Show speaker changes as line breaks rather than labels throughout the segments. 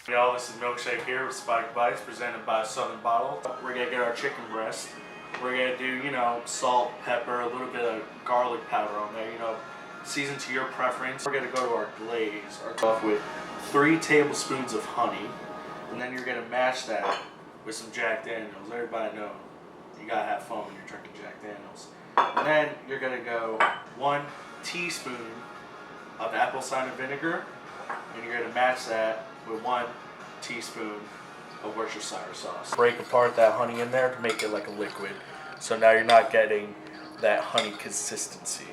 Y'all, this is Milkshake here with Spike Bites, presented by Southern Bottle. We're gonna get our chicken breast. We're gonna do, salt, pepper, a little bit of garlic powder on there, season to your preference. We're gonna go to our glaze. Off with 3 tablespoons of honey, and then you're gonna mash that with some Jack Daniels. Everybody know you gotta have fun when you're drinking Jack Daniels. And then you're gonna go 1 teaspoon of apple cider vinegar, and you're gonna match that with 1 teaspoon of Worcestershire sauce. Break apart that honey in there to make it like a liquid. So now you're not getting that honey consistency.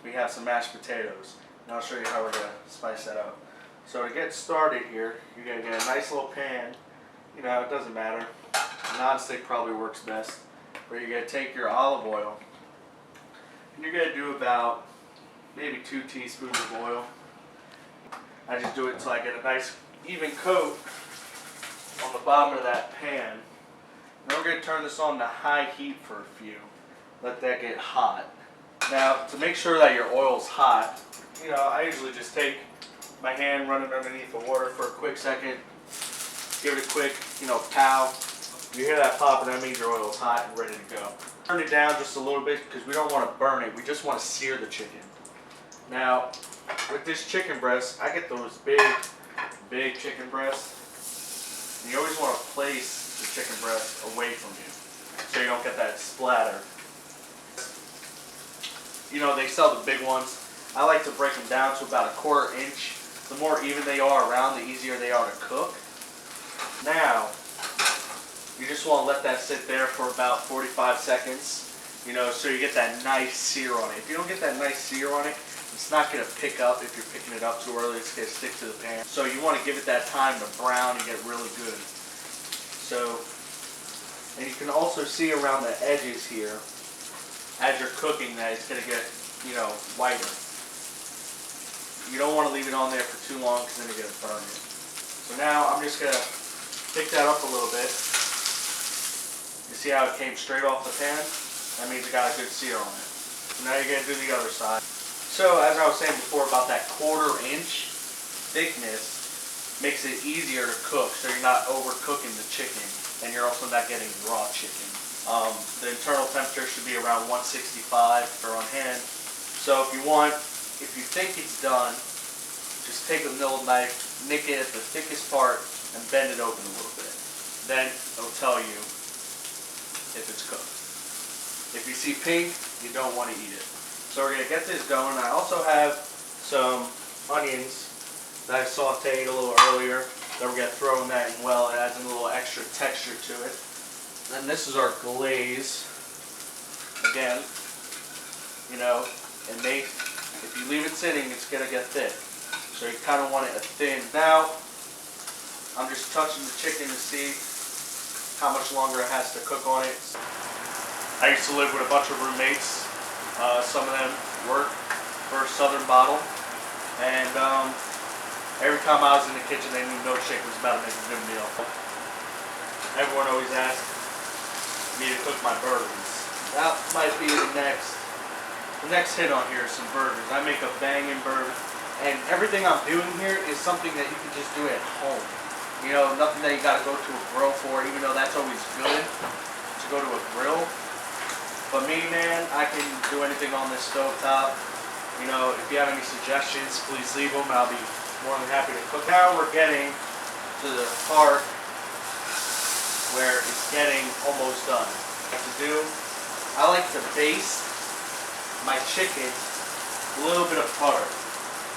We have some mashed potatoes, and I'll show you how we're going to spice that up. So to get started here, you're going to get a nice little pan. It doesn't matter. Non-stick probably works best. But you're going to take your olive oil, and you're going to do about maybe 2 teaspoons of oil. I just do it until I get a nice even coat on the bottom of that pan. Then we're going to turn this on to high heat for a few. Let that get hot. Now, to make sure that your oil's hot, I usually just take my hand, run it underneath the water for a quick second, give it a quick, pow. You hear that popping, that means your oil's hot and ready to go. Turn it down just a little bit because we don't want to burn it. We just want to sear the chicken. Now, with this chicken breast, I get those big chicken breasts. And you always want to place the chicken breast away from you so you don't get that splatter. They sell the big ones. I like to break them down to about 1/4 inch. The more even they are around, the easier they are to cook. Now, you just want to let that sit there for about 45 seconds, so you get that nice sear on it. If you don't get that nice sear on it, it's not going to pick up if you're picking it up too early. It's going to stick to the pan. So you want to give it that time to brown and get really good. And you can also see around the edges here, as you're cooking that, it's going to get, whiter. You don't want to leave it on there for too long because then you're going to burn it. So now I'm just going to pick that up a little bit. You see how it came straight off the pan? That means it got a good sear on it. So now you're going to do the other side. So as I was saying before about that 1/4 inch thickness makes it easier to cook so you're not overcooking the chicken and you're also not getting raw chicken. The internal temperature should be around 165 for on hand. So if you think it's done, just take a middle knife, nick it at the thickest part, and bend it open a little bit. Then it'll tell you if it's cooked. If you see pink, you don't want to eat it. So we're going to get this going. I also have some onions that I sauteed a little earlier that we're going to throw in that as well. It adds a little extra texture to it. And this is our glaze. Again, and if you leave it sitting, it's going to get thick. So you kind of want it thin. Now, I'm just touching the chicken to see how much longer it has to cook on it. I used to live with a bunch of roommates. Some of them work for Southern Bottle. And every time I was in the kitchen, they knew Milkshake was about to make a good meal. Everyone always asked me to cook my burgers. That might be the next hit on here is some burgers. I make a banging burger, and everything I'm doing here is something that you can just do at home. You know, nothing that you gotta go to a grill for, even though that's always good to go to a grill. But me, man, I can do anything on this stovetop. You know, if you have any suggestions, please leave them. I'll be more than happy to cook. Now we're getting to the part where it's getting almost done. What to do, I like to baste my chicken with a little bit of butter.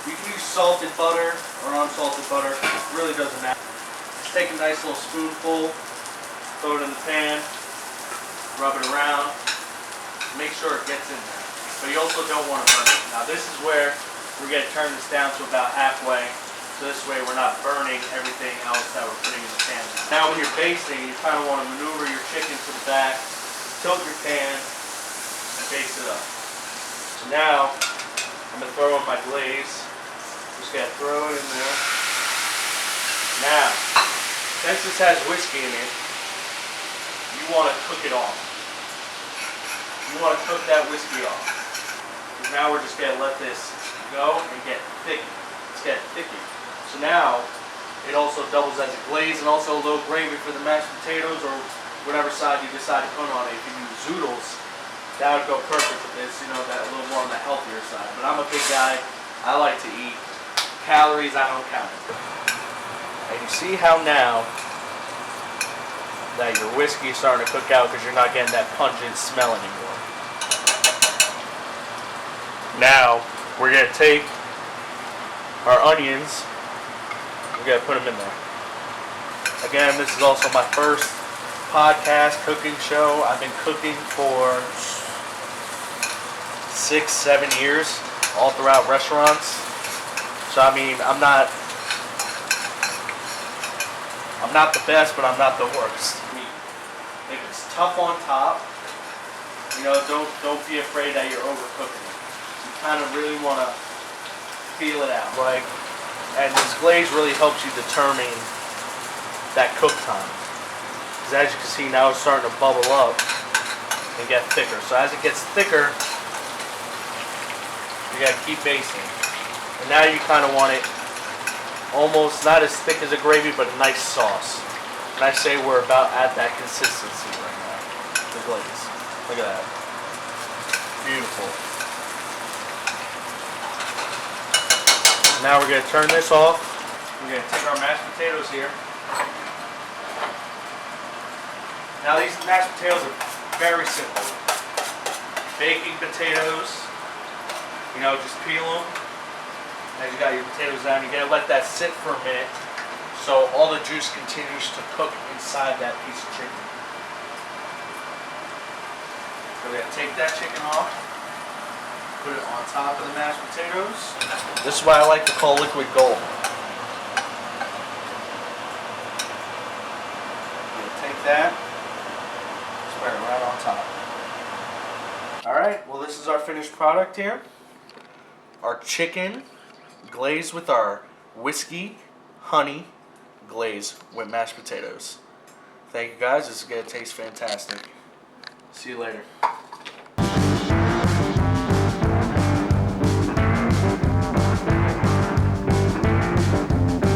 You can use salted butter or unsalted butter. It really doesn't matter. Just take a nice little spoonful, throw it in the pan, rub it around. Make sure it gets in there. But you also don't want to burn it. Now this is where we're going to turn this down to about halfway. So this way we're not burning everything else that we're putting in the pan. Now when you're basting, you kind of want to maneuver your chicken to the back, tilt your pan, and baste it up. So now I'm going to throw in my glaze. Just got to throw it in there. Now, since this has whiskey in it, you want to cook it off. You want to cook that whiskey off. Because now we're just going to let this go and get thick. It's getting thicker. So now, it also doubles as a glaze and also a little gravy for the mashed potatoes or whatever side you decide to put on it. If you use zoodles, that would go perfect with this, you know, that a little more on the healthier side. But I'm a big guy. I like to eat. Calories, I don't count. And you see how now that your whiskey is starting to cook out because you're not getting that pungent smell anymore. Now, we're going to take our onions. We're going to put them in there. Again, this is also my first podcast cooking show. I've been cooking for 6-7 years, all throughout restaurants. So I mean, I'm not the best, but I'm not the worst. If it's tough on top, you know, don't be afraid that you're overcooking it. You kind of really want to feel it out. And this glaze really helps you determine that cook time. Because as you can see now, it's starting to bubble up and get thicker. So as it gets thicker, you gotta keep basting. And now you kind of want it almost not as thick as a gravy, but a nice sauce. And I say we're about at that consistency right now. The glaze. Look at that. Beautiful. Now we're going to turn this off. We're going to take our mashed potatoes here. Now these mashed potatoes are very simple. Baking potatoes. You know, just peel them. As you got your potatoes down, you got to let that sit for a minute so all the juice continues to cook inside that piece of chicken. So we're going to take that chicken off, put it on top of the mashed potatoes. This is what I like to call liquid gold. We're going to take that, spread it right on top. Alright, well this is our finished product here. Our chicken glazed with our whiskey, honey glaze with mashed potatoes. Thank you guys. This is going to taste fantastic. See you later.